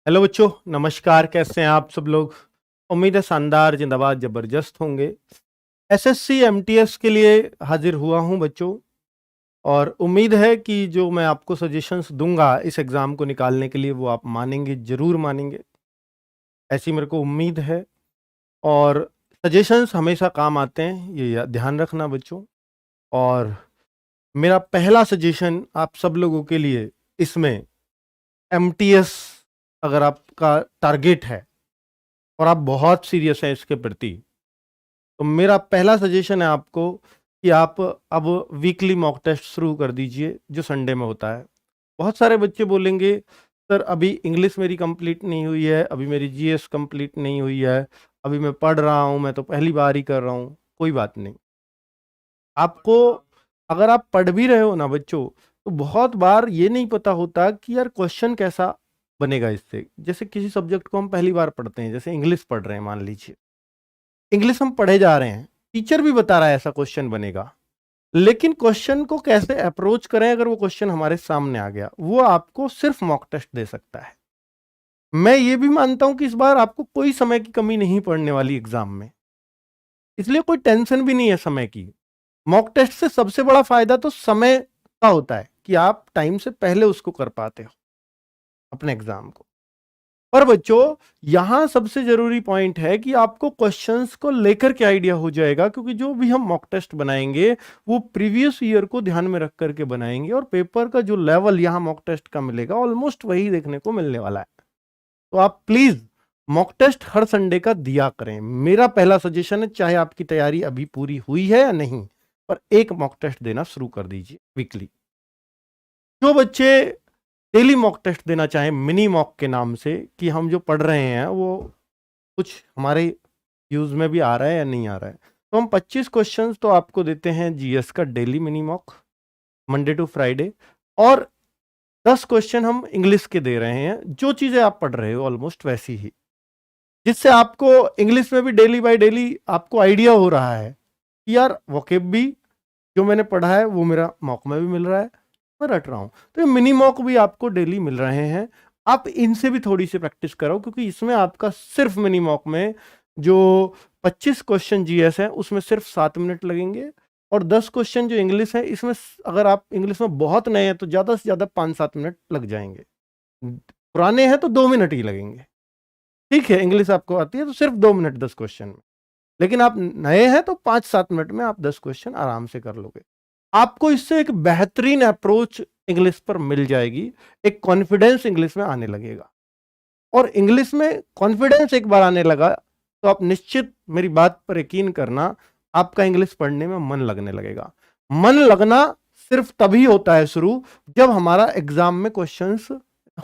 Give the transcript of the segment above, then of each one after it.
Hello बच्चों, नमस्कार। कैसे हैं आप सब लोग? उम्मीद है शानदार, जिंदाबाद, जबरदस्त होंगे। एसएससी एमटीएस के लिए हाजिर हुआ हूं बच्चों, और उम्मीद है कि जो मैं आपको सजेशंस दूंगा इस एग्ज़ाम को निकालने के लिए वो आप मानेंगे, ज़रूर मानेंगे, ऐसी मेरे को उम्मीद है। और सजेशंस हमेशा काम आते हैं, ये ध्यान रखना बच्चों। और मेरा पहला सजेशन आप सब लोगों के लिए इसमें, एमटीएस अगर आपका टारगेट है और आप बहुत सीरियस हैं इसके प्रति, तो मेरा पहला सजेशन है आपको कि आप अब वीकली मॉक टेस्ट शुरू कर दीजिए जो संडे में होता है। बहुत सारे बच्चे बोलेंगे सर अभी इंग्लिश मेरी कंप्लीट नहीं हुई है, अभी मेरी जीएस कंप्लीट नहीं हुई है, अभी मैं पढ़ रहा हूँ, मैं तो पहली बार ही कर रहा हूँ। कोई बात नहीं, आपको अगर आप पढ़ भी रहे हो ना बच्चों, तो बहुत बार ये नहीं पता होता कि यार क्वेश्चन कैसा बनेगा इससे। जैसे किसी सब्जेक्ट को हम पहली बार पढ़ते हैं, जैसे इंग्लिश पढ़ रहे हैं, मान लीजिए इंग्लिश हम पढ़े जा रहे हैं, टीचर भी बता रहा है ऐसा क्वेश्चन बनेगा, लेकिन क्वेश्चन को कैसे अप्रोच करें अगर वो क्वेश्चन हमारे सामने आ गया, वो आपको सिर्फ मॉक टेस्ट दे सकता है। मैं ये भी मानता हूं कि इस बार आपको कोई समय की कमी नहीं पड़ने वाली एग्जाम में, इसलिए कोई टेंशन भी नहीं है समय की। मॉक टेस्ट से सबसे बड़ा फायदा तो समय का होता है कि आप टाइम से पहले उसको कर पाते हो अपने एग्जाम को। पर बच्चों, यहां सबसे जरूरी पॉइंट है कि आपको क्वेश्चंस को लेकर के आइडिया हो जाएगा, क्योंकि जो भी हम मॉक टेस्ट बनाएंगे वो प्रीवियस ईयर को ध्यान में रख करके बनाएंगे, और पेपर का जो लेवल यहां मॉक टेस्ट का मिलेगा ऑलमोस्ट वही देखने को मिलने वाला है। तो आप प्लीज मॉक टेस्ट हर संडे का दिया करें, मेरा पहला सजेशन है। चाहे आपकी तैयारी अभी पूरी हुई है या नहीं, पर एक मॉक टेस्ट देना शुरू कर दीजिए वीकली। जो बच्चे डेली मॉक टेस्ट देना चाहें मिनी मॉक के नाम से, कि हम जो पढ़ रहे हैं वो कुछ हमारे यूज में भी आ रहा है या नहीं आ रहा है, तो हम 25 क्वेश्चंस तो आपको देते हैं जीएस का daily mini mock, Monday to Friday. और 10 क्वेश्चन हम इंग्लिश के दे रहे हैं, जो चीजें आप पढ़ रहे हो ऑलमोस्ट वैसी ही, जिससे आपको इंग्लिश में भी डेली बाय डेली आपको आइडिया हो रहा है कि यार वोकेब भी जो मैंने पढ़ा है वो मेरा मॉक में भी मिल रहा है, मैं रट रहा हूं। तो ये मिनी मॉक भी आपको डेली मिल रहे हैं, आप इनसे भी थोड़ी सी प्रैक्टिस करो, क्योंकि इसमें आपका सिर्फ मिनी मॉक में जो 25 क्वेश्चन जीएस है उसमें सिर्फ 7 मिनट लगेंगे, और 10 क्वेश्चन जो इंग्लिश है इसमें अगर आप इंग्लिश में बहुत नए हैं तो ज़्यादा से ज़्यादा 5-7 मिनट लग जाएंगे, पुराने हैं तो 2 मिनट ही लगेंगे। ठीक है, इंग्लिश आपको आती है तो सिर्फ 2 मिनट 10 क्वेश्चन में, लेकिन आप नए हैं तो 5-7 मिनट में आप 10 क्वेश्चन आराम से कर लोगे। आपको इससे एक बेहतरीन अप्रोच इंग्लिश पर मिल जाएगी, एक कॉन्फिडेंस इंग्लिश में आने लगेगा। और इंग्लिश में कॉन्फिडेंस एक बार आने लगा तो आप निश्चित, मेरी बात पर यकीन करना, आपका इंग्लिश पढ़ने में मन लगने लगेगा। मन लगना सिर्फ तभी होता है शुरू जब हमारा एग्जाम में क्वेश्चंस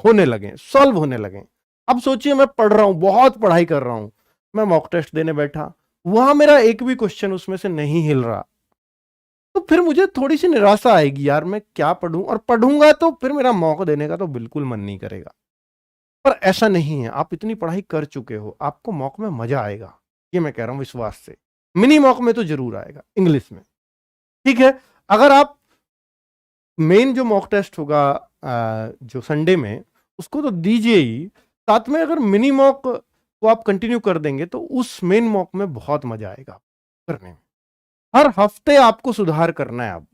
होने लगे, सॉल्व होने लगे। अब सोचिए मैं पढ़ रहा हूं, बहुत पढ़ाई कर रहा हूं, मैं मॉक टेस्ट देने बैठा, वहां मेरा एक भी क्वेश्चन उसमें से नहीं हिल रहा, तो फिर मुझे थोड़ी सी निराशा आएगी, यार मैं क्या पढ़ूं, और पढ़ूंगा तो फिर मेरा मौका देने का तो बिल्कुल मन नहीं करेगा। पर ऐसा नहीं है, आप इतनी पढ़ाई कर चुके हो, आपको मॉक में मजा आएगा, ये मैं कह रहा हूं विश्वास से। मिनी मॉक में तो जरूर आएगा इंग्लिश में। ठीक है, अगर आप मेन जो मॉक टेस्ट होगा जो संडे में, उसको तो दीजिए ही, साथ में अगर मिनी मॉक को आप कंटिन्यू कर देंगे तो उस मेन मॉक में बहुत मजा आएगा करने में। हर हफ्ते आपको सुधार करना है, अब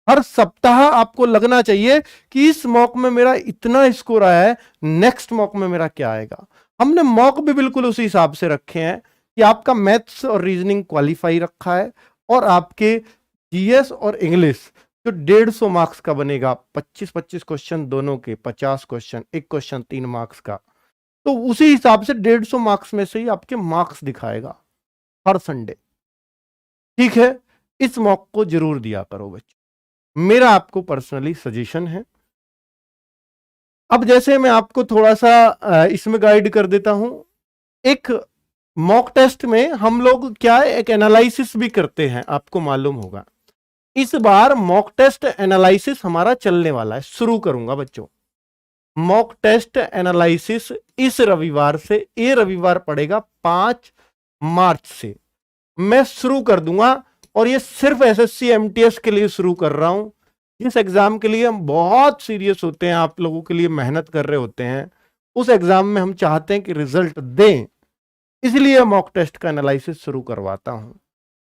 हर सप्ताह आपको लगना चाहिए कि इस मॉक में मेरा इतना स्कोर आया है, नेक्स्ट मॉक में मेरा क्या आएगा। हमने मॉक भी बिल्कुल उसी हिसाब से रखे हैं कि आपका मैथ्स और रीजनिंग क्वालिफाई रखा है, और आपके जीएस और इंग्लिश जो 150 मार्क्स का बनेगा, 25-25 क्वेश्चन दोनों के, 50 क्वेश्चन, एक क्वेश्चन 3 मार्क्स का, तो उसी हिसाब से 150 मार्क्स में से ही आपके मार्क्स दिखाएगा हर संडे। ठीक है, इस मॉक को जरूर दिया करो बच्चों, मेरा आपको पर्सनली सजेशन है। अब जैसे मैं आपको थोड़ा सा इसमें गाइड कर देता हूं, एक मॉक टेस्ट में हम लोग क्या है, एक एनालिसिस भी करते हैं, आपको मालूम होगा। इस बार मॉक टेस्ट एनालिसिस हमारा चलने वाला है, शुरू करूंगा बच्चों मॉक टेस्ट एनालिसिस इस रविवार से। ये रविवार पड़ेगा 5 मार्च से मैं शुरू कर दूंगा, और ये सिर्फ एसएससी एमटीएस के लिए शुरू कर रहा हूं। इस एग्जाम के लिए हम बहुत सीरियस होते हैं, आप लोगों के लिए मेहनत कर रहे होते हैं, उस एग्जाम में हम चाहते हैं कि रिजल्ट दें, इसलिए मॉक टेस्ट का एनालिसिस शुरू करवाता हूं।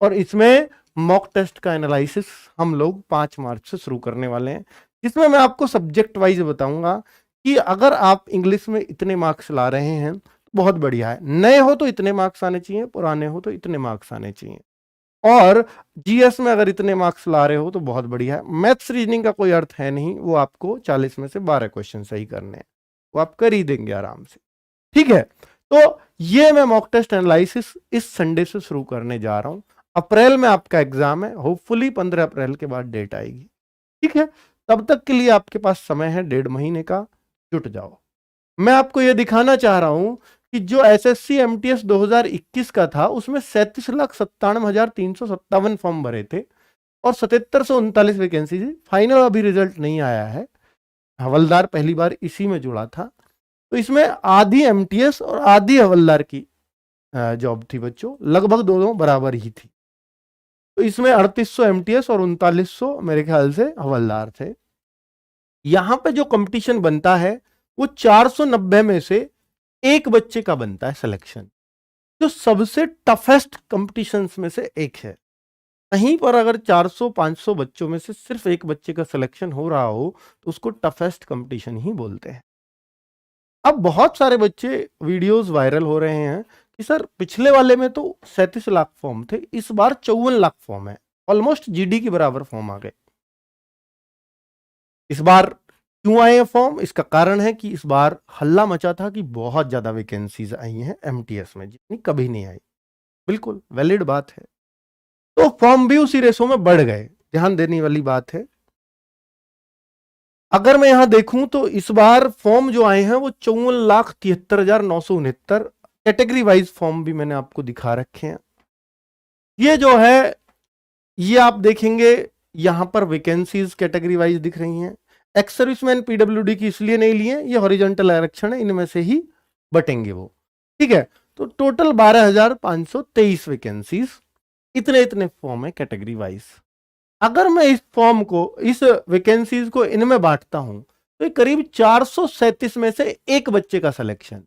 और इसमें मॉक टेस्ट का एनालिसिस हम लोग 5 मार्च से शुरू करने वाले हैं, जिसमें मैं आपको सब्जेक्ट वाइज बताऊंगा कि अगर आप इंग्लिश में इतने मार्क्स ला रहे हैं तो बहुत बढ़िया है, नए हो तो इतने मार्क्स आने चाहिए, पुराने हो तो इतने मार्क्स आने चाहिए, और जीएस में अगर इतने मार्क्स ला रहे हो तो बहुत बढ़िया है। मैथ्स रीजनिंग का कोई अर्थ है नहीं, वो आपको 40 में से 12 क्वेश्चन सही करने हैं, वो आप कर ही देंगे आराम से। ठीक है, तो ये मैं मॉक टेस्ट एनालिसिस इस संडे से शुरू करने जा रहा हूं। अप्रैल में आपका एग्जाम है, होपफुली 15 अप्रैल के बाद डेट आएगी। ठीक है, तब तक के लिए आपके पास समय है 1.5 महीने का, जुट जाओ। मैं आपको यह दिखाना चाह रहा हूं कि जो एसएससी एमटीएस 2021 का था उसमें 37,97,357 फॉर्म भरे थे और 7739 वैकेंसी थी। फाइनल अभी रिजल्ट नहीं आया है, हवलदार पहली बार इसी में जुड़ा था, तो इसमें आधी एमटीएस और आधी हवलदार की जॉब थी बच्चों, लगभग दोनों बराबर ही थी। तो इसमें 3800 एमटीएस और 3900 मेरे ख्याल से हवलदार थे। यहां पे जो कंपटीशन बनता है वो 490 में से एक बच्चे का बनता है सिलेक्शन, जो सबसे टफेस्ट कंपटीशंस में से एक है। कहीं पर अगर 400-500 बच्चों में से सिर्फ एक बच्चे का सिलेक्शन हो रहा हो तो उसको टफेस्ट कंपटीशन ही बोलते हैं। अब बहुत सारे बच्चे वीडियोस वायरल हो रहे हैं कि सर पिछले वाले में तो 37 लाख फॉर्म थे, इस बार 54 लाख फॉर्म है, ऑलमोस्ट जीडी के बराबर फॉर्म आ गए। इस बार क्यों आए हैं फॉर्म? इसका कारण है कि इस बार हल्ला मचा था कि बहुत ज्यादा वैकेंसीज आई हैं एमटीएस में, जितनी कभी नहीं आई। बिल्कुल वैलिड बात है, तो फॉर्म भी उसी रेशो में बढ़ गए, ध्यान देने वाली बात है। अगर मैं यहां देखूं तो इस बार फॉर्म जो आए हैं वो 54,73,969 कैटेगरी वाइज फॉर्म भी मैंने आपको दिखा रखे हैं। ये जो है ये आप देखेंगे यहां पर वैकेंसीज कैटेगरी वाइज दिख रही हैं। एक्स सर्विसमैन पीडब्ल्यूडी की इसलिए नहीं लिए, ये हॉरिजॉन्टल आरक्षण है, इनमें से ही बटेंगे वो। ठीक है, तो टोटल 12,523 वैकेंसीज, इतने इतने फॉर्म है कैटेगरी वाइज। अगर मैं इस फॉर्म को, इस वैकेंसीज को इनमें बांटता हूं तो ये करीब 437 में से एक बच्चे का सिलेक्शन।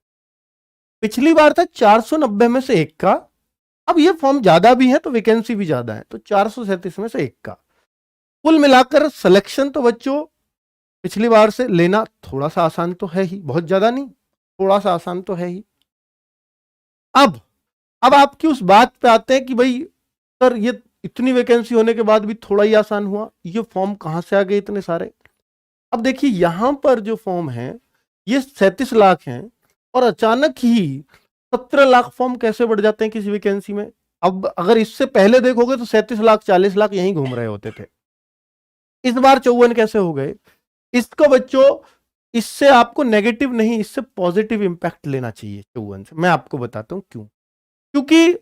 पिछली बार था 490 में से एक का, अब ये फॉर्म ज्यादा भी है तो वैकेंसी भी ज्यादा है, तो 437 में से एक का। कुल मिलाकर सिलेक्शन तो बच्चों पिछली बार से लेना थोड़ा सा आसान तो है ही, बहुत ज्यादा नहीं, थोड़ा सा आसान तो है ही। अब आपकी उस बात पे आते हैं कि भाई सर ये इतनी वैकेंसी होने के बाद भी थोड़ा ही आसान हुआ, ये फॉर्म कहां से आ गए इतने सारे? अब देखिए यहां पर जो फॉर्म है ये 37 लाख हैं और अचानक ही 17 लाख फॉर्म कैसे बढ़ जाते हैं किसी वैकेंसी में? अब अगर इससे पहले देखोगे तो 37 लाख 40 लाख यहीं घूम रहे होते थे, इस बार 54 कैसे हो गए? इसको बच्चों, इससे आपको नेगेटिव नहीं, इससे पॉजिटिव इंपैक्ट लेना चाहिए 54 से। मैं आपको बताता हूं क्यों। क्योंकि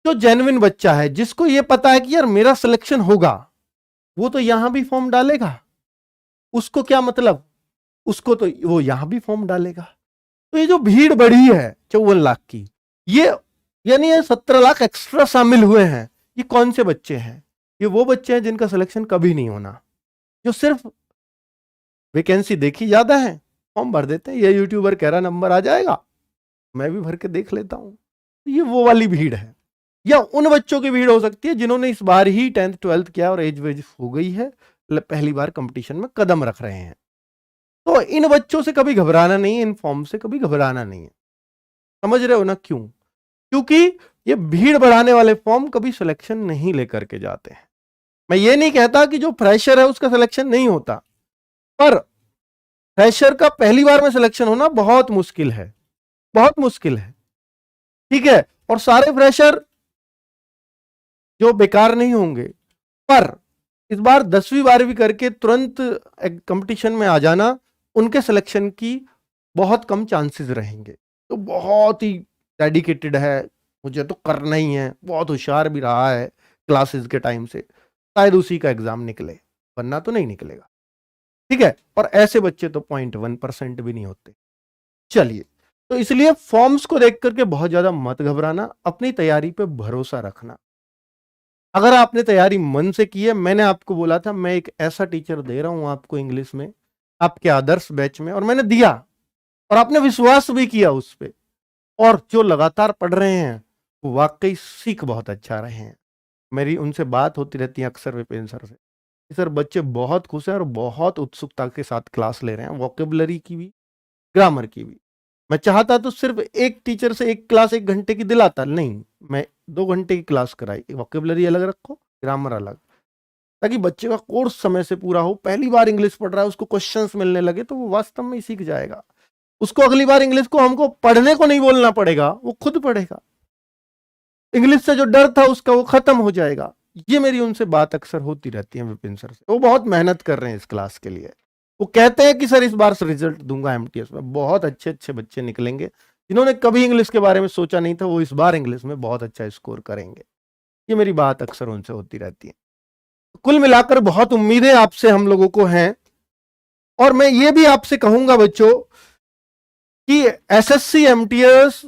जो जेन्युइन बच्चा है, जिसको ये पता है कि यार मेरा सिलेक्शन होगा, वो तो यहां भी फॉर्म डालेगा। उसको क्या मतलब, उसको तो वो यहां भी फॉर्म डालेगा। तो ये जो भीड़ बढ़ी है 54 लाख की, ये यानी ये 17 लाख एक्स्ट्रा शामिल हुए हैं। ये कौन से बच्चे हैं? ये वो बच्चे हैं जिनका सिलेक्शन कभी नहीं होना, जो सिर्फ वैकेंसी देखी ज्यादा है फॉर्म भर देते हैं। ये यूट्यूबर कह रहा नंबर आ जाएगा, मैं भी भर के देख लेता हूं। ये वो वाली भीड़ है। या उन बच्चों की भीड़ हो सकती है जिन्होंने इस बार ही 10th 12th किया और एज वेज हो गई है, पहली बार कंपटीशन में कदम रख रहे हैं। तो इन बच्चों से कभी घबराना नहीं है, इन फॉर्म से कभी घबराना नहीं है। समझ रहे हो ना क्यों? क्योंकि ये भीड़ बढ़ाने वाले फॉर्म कभी सिलेक्शन नहीं लेकर के जाते हैं। मैं ये नहीं कहता कि जो फ्रेशर है उसका सिलेक्शन नहीं होता, पर फ्रेशर का पहली बार में सिलेक्शन होना बहुत मुश्किल है, बहुत मुश्किल है। ठीक है, और सारे फ्रेशर जो बेकार नहीं होंगे, पर इस बार 10वीं 12वीं करके तुरंत कंपटीशन में आ जाना, उनके सिलेक्शन की बहुत कम चांसेस रहेंगे। तो बहुत ही डेडिकेटेड है, मुझे तो करना ही है, बहुत होशियार भी रहा है क्लासेस के टाइम से, शायद उसी का एग्जाम निकले, वरना तो नहीं निकलेगा। ठीक है, और ऐसे बच्चे तो 0.1% भी नहीं होते। चलिए, तो इसलिए फॉर्म्स को देख करके बहुत ज्यादा मत घबराना, अपनी तैयारी पे भरोसा रखना। अगर आपने तैयारी मन से की है, मैंने आपको बोला था मैं एक ऐसा टीचर दे रहा हूं आपको इंग्लिश में, आपके आदर्श बैच में, और मैंने दिया और आपने विश्वास भी किया उस पे, और जो लगातार पढ़ रहे हैं वो वाकई सीख बहुत अच्छा रहे हैं। मेरी उनसे बात होती रहती है अक्सर विपिन सर से कि सर बच्चे बहुत खुश हैं और बहुत उत्सुकता के साथ क्लास ले रहे हैं, वोकेबलरी की भी, ग्रामर की भी। मैं चाहता तो सिर्फ एक टीचर से एक क्लास 1 घंटे की दिलाता, नहीं, मैं 2 घंटे की क्लास कराई, वोकेबलरी अलग रखो, ग्रामर अलग, ताकि बच्चे का कोर्स समय से पूरा हो। पहली बार इंग्लिश पढ़ रहा है, उसको क्वेश्चंस मिलने लगे तो वो वास्तव में ही सीख जाएगा। उसको अगली बार इंग्लिश को हमको पढ़ने को नहीं बोलना पड़ेगा, वो खुद पढ़ेगा। इंग्लिश से जो डर था उसका वो खत्म हो जाएगा। ये मेरी उनसे बात अक्सर होती रहती है विपिन सर से। वो बहुत मेहनत कर रहे हैं इस क्लास के लिए। वो कहते हैं कि सर इस बार से रिजल्ट दूंगा एमटीएस में, बहुत अच्छे अच्छे बच्चे निकलेंगे जिन्होंने कभी इंग्लिश के बारे में सोचा नहीं था, वो इस बार इंग्लिश में बहुत अच्छा स्कोर करेंगे। ये मेरी बात अक्सर उनसे होती रहती है। कुल मिलाकर बहुत उम्मीदें आपसे हम लोगों को हैं, और मैं ये भी आपसे कहूंगा बच्चों कि एसएससी एमटीएस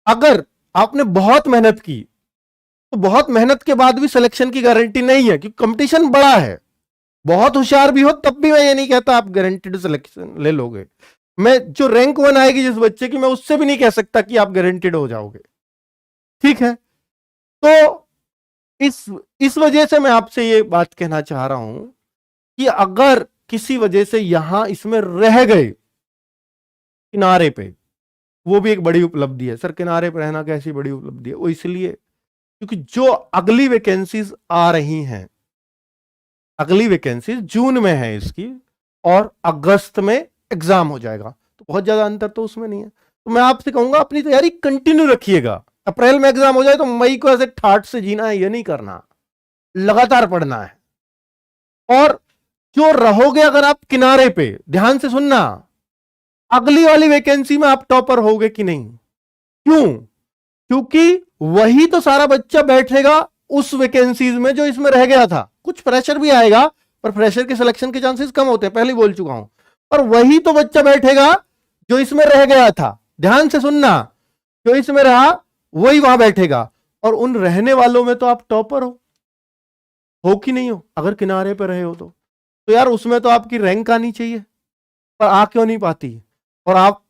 अगर आपने बहुत मेहनत की तो बहुत मेहनत के बाद भी सिलेक्शन की गारंटी नहीं है, क्योंकि कंपटीशन बड़ा है। बहुत होशियार भी हो तब भी मैं ये नहीं कहता आप गारंटीड सिलेक्शन ले लोगे। मैं जो रैंक 1 आएगी जिस बच्चे की, मैं उससे भी नहीं कह सकता कि आप गारंटीड हो जाओगे। ठीक है, तो इस वजह से मैं आपसे ये बात कहना चाह रहा हूं कि अगर किसी वजह से यहां इसमें रह गए किनारे पे, वो भी एक बड़ी उपलब्धि है। सर किनारे पे रहना कैसी बड़ी उपलब्धि है? वो इसलिए क्योंकि जो अगली वैकेंसीज आ रही हैं, अगली वैकेंसीज जून में है इसकी, और अगस्त में एग्जाम हो जाएगा, तो बहुत ज्यादा अंतर तो उसमें नहीं है। तो मैं आपसे कहूंगा अपनी तैयारी कंटिन्यू रखिएगा। अप्रैल में एग्जाम हो जाए तो मई को ऐसे ठाट से जीना है ये नहीं करना, लगातार पढ़ना है। और जो रहोगे अगर आप किनारे पे, ध्यान से सुनना, अगली वाली वैकेंसी में आप टॉपर होगे कि नहीं? क्यों? क्योंकि वही तो सारा बच्चा बैठेगा उस वैकेंसीज में जो इसमें रह गया था। कुछ प्रेशर भी आएगा, पर प्रेशर के सिलेक्शन के चांसेस कम होते हैं, पहले बोल चुका हूं। और वही तो बच्चा बैठेगा जो इसमें रह गया था। ध्यान से सुनना, जो इसमें रहा वही वहां बैठेगा, और उन रहने वालों में तो आप टॉपर हो कि नहीं हो? अगर किनारे पर रहे हो तो यार उसमें तो आपकी रैंक आनी चाहिए, पर आ क्यों नहीं पाती? और आप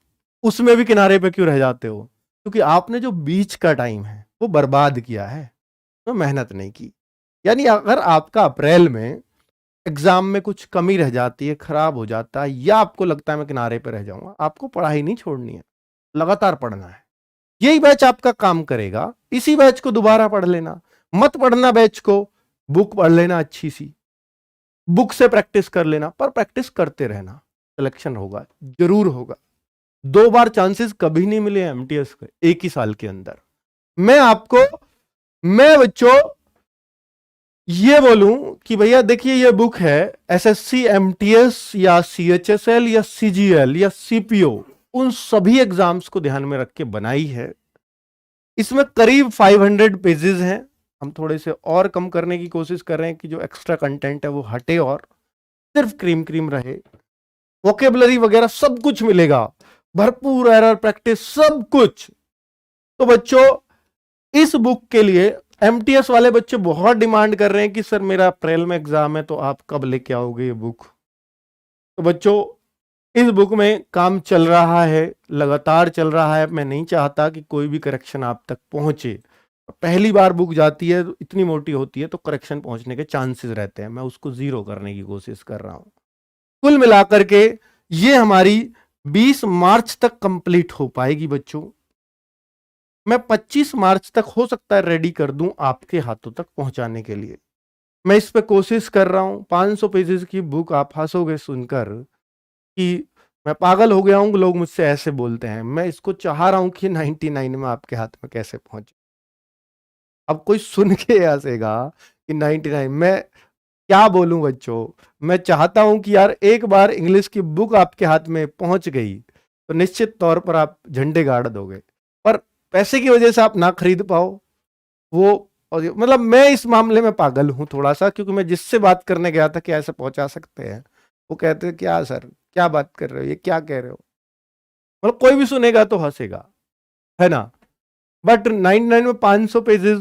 उसमें भी किनारे पे क्यों रह जाते हो? क्योंकि आपने जो बीच का टाइम है वो बर्बाद किया है, तो मेहनत नहीं की। यानी अगर आपका अप्रैल में एग्जाम में कुछ कमी रह जाती है, खराब हो जाता है, या आपको लगता है मैं किनारे पे रह जाऊंगा, आपको पढ़ाई नहीं छोड़नी है, लगातार पढ़ना है। यही बैच आपका काम करेगा। इसी बैच को दोबारा पढ़ लेना, मत पढ़ना बैच को, बुक पढ़ लेना अच्छी सी, बुक से प्रैक्टिस कर लेना, पर प्रैक्टिस करते रहना, सिलेक्शन होगा, जरूर होगा। 2 बार चांसेस कभी नहीं मिले एमटीएस के एक ही साल के अंदर। मैं बच्चों ये बोलूं कि भैया देखिए, ये बुक है एसएससी एमटीएस या सीएचएसएल या सीजीएल या सीपीओ, उन सभी एग्जाम्स को ध्यान में रख के बनाई है। इसमें करीब 500 पेजेस हैं। हम थोड़े से और कम करने की कोशिश कर रहे हैं कि जो एक्स्ट्रा कंटेंट है वो हटे और सिर्फ क्रीम क्रीम रहे। वोकेबलरी वगैरह सब कुछ मिलेगा, भरपूर एरर प्रैक्टिस सब कुछ। तो बच्चों इस बुक के लिए एमटीएस वाले बच्चे बहुत डिमांड कर रहे हैं कि सर मेरा अप्रैल में एग्जाम है, तो आप कब लेके आओगे ये बुक? तो बच्चों इस बुक में काम चल रहा है, लगातार चल रहा है। मैं नहीं चाहता कि कोई भी करेक्शन आप तक पहुंचे। पहली बार बुक जाती है, इतनी मोटी होती है, तो करेक्शन पहुंचने के चांसेस रहते हैं। मैं उसको जीरो करने की कोशिश कर रहा हूं। कुल मिलाकर के ये हमारी 20 मार्च तक कंप्लीट हो पाएगी बच्चों। मैं 25 मार्च तक हो सकता है रेडी कर दूं आपके हाथों तक पहुंचाने के लिए। मैं इस पे कोशिश कर रहा हूं। 500 पेजेस की बुक, आप हंसोगे सुनकर कि मैं पागल हो गया हूं, लोग मुझसे ऐसे बोलते हैं। मैं इसको चाह रहा हूं कि 99 में आपके हाथ में कैसे पहुंचे। अब कोई सुन के हंसेगा कि 99, मैं क्या बोलूं बच्चों। मैं चाहता हूं कि यार एक बार इंग्लिश की बुक आपके हाथ में पहुंच गई तो निश्चित तौर पर आप झंडे गाड़ दोगे, पर पैसे की वजह से आप ना खरीद पाओ वो। और मतलब मैं इस मामले में पागल हूं थोड़ा सा, क्योंकि मैं जिससे बात करने गया था कि ऐसे पहुंचा सकते हैं, वो कहते हैं क्या सर क्या बात कर रहे हो, ये क्या कह रहे हो। मतलब कोई भी सुनेगा तो हंसेगा, है ना। बट 99 में 500 पेजेस,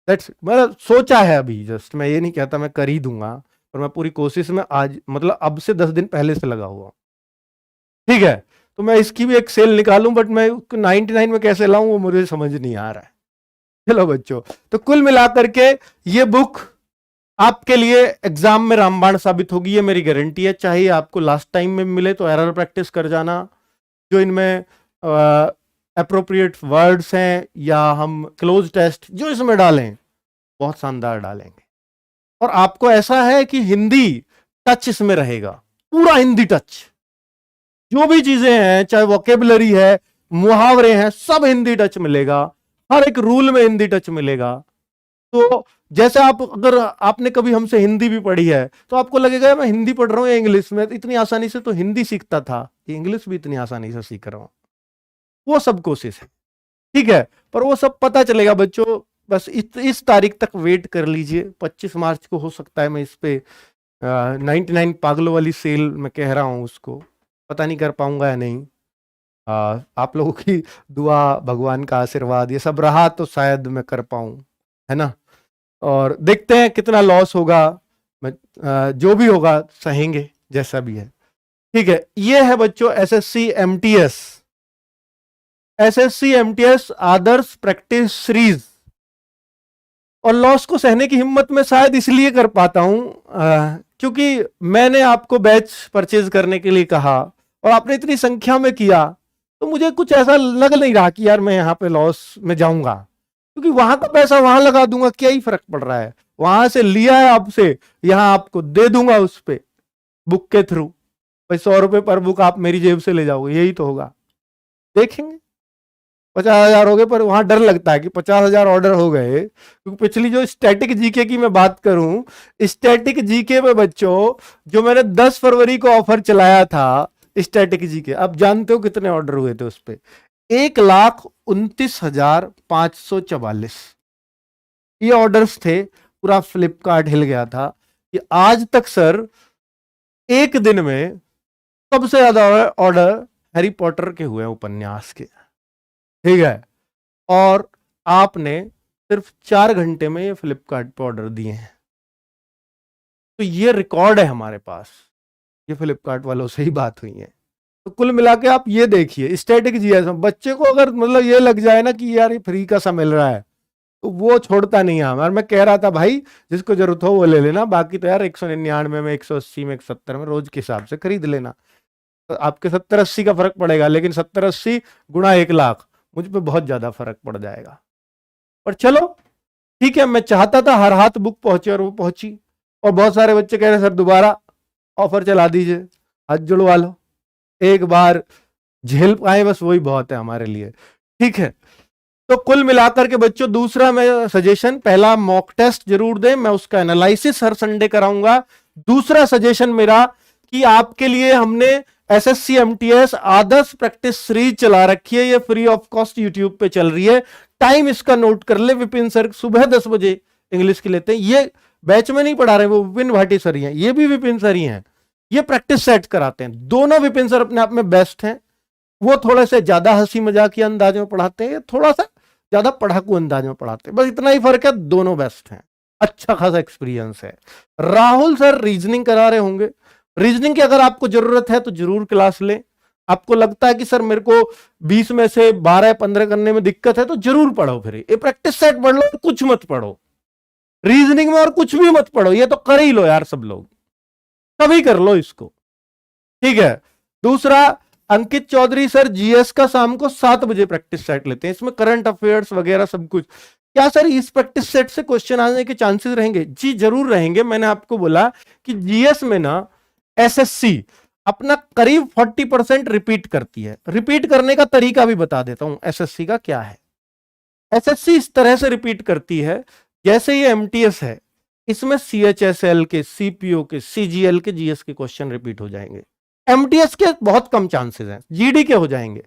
दैट्स मतलब सोचा है अभी जस्ट। मैं ये नहीं कहता मैं कर ही दूंगा, पर मैं पूरी कोशिश में आज मतलब अब से 10 दिन पहले से लगा हुआ। ठीक है, तो मैं इसकी भी एक सेल निकालूं, बट मैं 99 में कैसे लाऊं वो मुझे समझ नहीं आ रहा है। चलो बच्चों, तो कुल मिलाकर के ये बुक आपके लिए एग्जाम में रामबाण साबित होगी, ये मेरी गारंटी है। चाहे आपको लास्ट टाइम में मिले तो एरर प्रैक्टिस कर जाना, जो इनमें अप्रोप्रिएट वर्ड्स हैं या हम क्लोज टेस्ट जो इसमें डालें बहुत शानदार डालेंगे। और आपको ऐसा है कि हिंदी टच इसमें रहेगा, पूरा हिंदी टच, जो भी चीजें हैं चाहे वोकेबलरी है, मुहावरे हैं, सब हिंदी टच मिलेगा, हर एक रूल में हिंदी टच मिलेगा। तो जैसे आप, अगर आपने कभी हमसे हिंदी भी पढ़ी है तो आपको लगेगा मैं हिंदी पढ़ रहा हूँ इंग्लिश में, इतनी आसानी से तो हिंदी सीखता था, इंग्लिश भी इतनी आसानी से सीख रहा हूं। वो सब कोशिश है, ठीक है, पर वो सब पता चलेगा बच्चों। बस इस तारीख तक वेट कर लीजिए, 25 मार्च को हो सकता है मैं इस पे 99 पागलों वाली सेल मैं कह रहा हूं, उसको पता नहीं कर पाऊंगा या नहीं। आप लोगों की दुआ, भगवान का आशीर्वाद ये सब रहा तो शायद मैं कर पाऊं, है ना। और देखते हैं कितना लॉस होगा, मैं जो भी होगा सहेंगे, जैसा भी है, ठीक है। ये है बच्चों एसएससी एमटीएस आदर्श प्रैक्टिस सीरीज। और लॉस को सहने की हिम्मत मैं शायद इसलिए कर पाता हूं क्योंकि मैंने आपको बैच परचेज करने के लिए कहा और आपने इतनी संख्या में किया, तो मुझे कुछ ऐसा लग नहीं रहा कि यार मैं यहाँ पे लॉस में जाऊंगा, क्योंकि वहां का पैसा वहां लगा दूंगा, क्या ही फर्क पड़ रहा है। वहां से लिया है आपसे, यहां आपको दे दूंगा उस पे बुक के थ्रू, भाई 100 रुपए पर बुक आप मेरी जेब से ले जाओगे, यही तो होगा। देखेंगे 50,000 हो गए, पर वहां डर लगता है कि 50,000 ऑर्डर हो गए, क्योंकि पिछली जो स्टैटिक जीके की मैं बात करूं, स्टैटिक जीके में बच्चों जो मैंने 10 फरवरी को ऑफर चलाया था स्टैटिक जीके, अब जानते हो कितने ऑर्डर हुए थे उस पर? 1,29,544 ये ऑर्डर्स थे। पूरा फ्लिपकार्ट हिल गया था कि आज तक सर एक दिन में सबसे ज्यादा ऑर्डर हैरी पॉटर के हुए, उपन्यास के, ठीक है। और आपने सिर्फ 4 घंटे में ये फ्लिपकार्ट पे ऑर्डर दिए हैं, तो ये रिकॉर्ड है हमारे पास, ये फ्लिपकार्ट वालों से ही बात हुई है। तो कुल मिला के आप ये देखिए स्टैटिक जीएस में बच्चे को अगर मतलब ये लग जाए ना कि यार ये फ्री का सा मिल रहा है, तो वो छोड़ता नहीं है हमारा। मैं कह रहा था भाई जिसको जरूरत हो वो ले लेना, बाकी तो यार 199 में, 180 में, 170 में रोज के हिसाब से खरीद लेना, तो आपके 70-80 का फर्क पड़ेगा, लेकिन 70-80 गुणा 1,00,000 मुझ पे बहुत ज्यादा फर्क पड़ जाएगा। पर चलो ठीक है, मैं चाहता था हर हाथ बुक पहुंचे और वो पहुंची। और बहुत सारे बच्चे कह रहे सर दोबारा ऑफर चला दीजिए, हाथ जुड़वा लो, एक बार झेल पाए बस वही बहुत है हमारे लिए, ठीक है। तो कुल मिलाकर के बच्चों दूसरा मैं सजेशन, पहला मॉक टेस्ट जरूर दें, मैं उसका एनालिसिस हर संडे कराऊंगा। दूसरा सजेशन मेरा कि आपके लिए हमने एसएससी एमटीएस आदर्श प्रैक्टिस सीरीज चला रखी है, ये फ्री ऑफ कॉस्ट यूट्यूब पे चल रही है। टाइम इसका नोट कर ले, विपिन सर सुबह 10 बजे इंग्लिश की लेते हैं, ये बैच में नहीं पढ़ा रहे, वो विपिन भाटी सर ही हैं, ये भी विपिन सर ही हैं, ये प्रैक्टिस सेट कराते हैं। दोनों विपिन सर अपने आप में बेस्ट हैं। वो थोड़े से ज्यादा हंसी मजाकिया अंदाज में पढ़ाते हैं, थोड़ा सा ज्यादा पढ़ाकू अंदाज में पढ़ाते हैं, बस इतना ही फर्क है, दोनों बेस्ट हैं, अच्छा खासा एक्सपीरियंस है। राहुल सर रीजनिंग करा रहे होंगे, रीजनिंग की अगर आपको जरूरत है तो जरूर क्लास लें। आपको लगता है कि सर मेरे को 20 में से 12-15 करने में दिक्कत है तो जरूर पढ़ो, फिर ये प्रैक्टिस सेट पढ़ लो, कुछ मत पढ़ो रीजनिंग में, और कुछ भी मत पढ़ो, ये तो कर ही लो यार सब लोग, कभी कर लो इसको, ठीक है। दूसरा अंकित चौधरी सर जीएस का शाम को 7 बजे प्रैक्टिस सेट लेते हैं, इसमें करंट अफेयर्स वगैरह सब कुछ। क्या सर इस प्रैक्टिस सेट से क्वेश्चन आने के चांसेस रहेंगे? जी जरूर रहेंगे। मैंने आपको बोला कि जीएस में ना एसएससी अपना करीब 40% रिपीट करती है। रिपीट करने का तरीका भी बता देता हूं एसएससी का क्या है। एसएससी इस तरह से रिपीट करती है जैसे ये एमटीएस है, इसमें सीएचएसएल के, सीपीओ के, सीजीएल के, जीएस के क्वेश्चन रिपीट हो जाएंगे। एमटीएस के बहुत कम चांसेस हैं, जीडी के हो जाएंगे,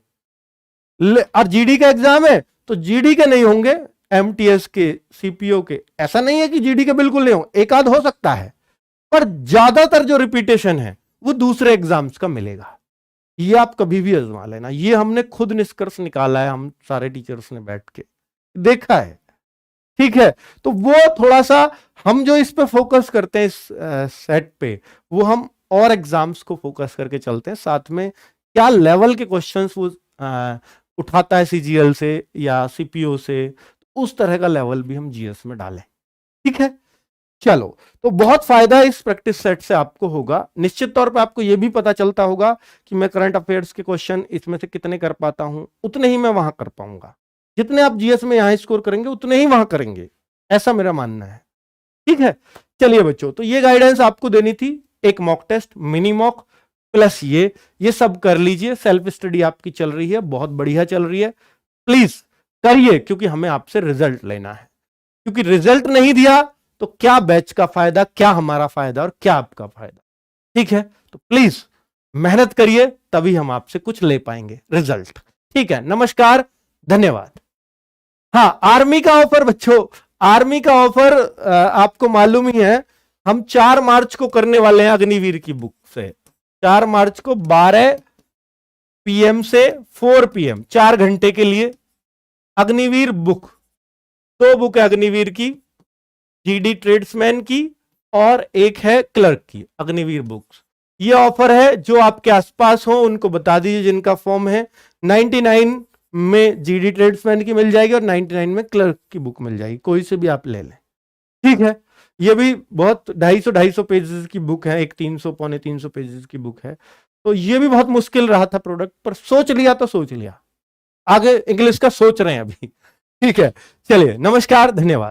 और जीडी का एग्जाम है तो जीडी के नहीं होंगे, एमटीएस के, सीपीओ के। ऐसा नहीं है कि जीडी के बिल्कुल नहीं हो, एक आध हो सकता है, पर ज्यादातर जो रिपीटेशन है वो दूसरे एग्जाम्स का मिलेगा। ये आप कभी भी आजमा लेना, ये हमने खुद निष्कर्ष निकाला है, हम सारे टीचर्स ने बैठ के देखा है, ठीक है। तो वो थोड़ा सा हम जो इस पे फोकस करते हैं इस सेट पे, वो हम और एग्जाम्स को फोकस करके चलते हैं, साथ में क्या लेवल के क्वेश्चंस वो उठाता है सीजीएल से या सीपीओ से, उस तरह का लेवल भी हम जीएस में डालें। ठीक है, चलो, तो बहुत फायदा इस प्रैक्टिस सेट से आपको होगा। निश्चित तौर पे आपको यह भी पता चलता होगा कि मैं करंट अफेयर्स के क्वेश्चन इसमें से कितने कर पाता हूं, उतने ही मैं वहां कर पाऊंगा। जितने आप जीएस में यहां स्कोर करेंगे उतने ही वहां करेंगे, ऐसा मेरा मानना है। ठीक है, चलिए बच्चों, तो ये गाइडेंस आपको देनी थी, एक mock test, mini mock plus ये सब कर लीजिए। सेल्फ स्टडी आपकी चल रही है, बहुत बढ़िया चल रही है, प्लीज करिए, क्योंकि हमें आपसे रिजल्ट लेना है। क्योंकि रिजल्ट नहीं दिया तो क्या बैच का फायदा, क्या हमारा फायदा और क्या आपका फायदा। ठीक है, तो प्लीज मेहनत करिए, तभी हम आपसे कुछ ले पाएंगे रिजल्ट। ठीक है, नमस्कार, धन्यवाद। हाँ, आर्मी का ऑफर बच्चों, आर्मी का ऑफर आपको मालूम ही है, हम 4 मार्च को करने वाले हैं अग्निवीर की बुक से। 4 मार्च को 12 PM से 4 PM 4 घंटे के लिए अग्निवीर बुक, 2 बुक है अग्निवीर की, जीडी ट्रेड्समैन की और एक है क्लर्क की, अग्निवीर बुक्स। ये ऑफर है, जो आपके आसपास हो उनको बता दीजिए जिनका फॉर्म है। 99 में जीडी ट्रेड्समैन की मिल जाएगी और 99 में क्लर्क की बुक मिल जाएगी, कोई से भी आप ले लें। ठीक है, ये भी बहुत 250 पेजेस की बुक है, एक 300 पौने 300 पेजेस की बुक है। तो ये भी बहुत मुश्किल रहा था प्रोडक्ट, पर सोच लिया तो सोच लिया, आगे इंग्लिश का सोच रहे हैं अभी। ठीक है, चलिए, नमस्कार, धन्यवाद।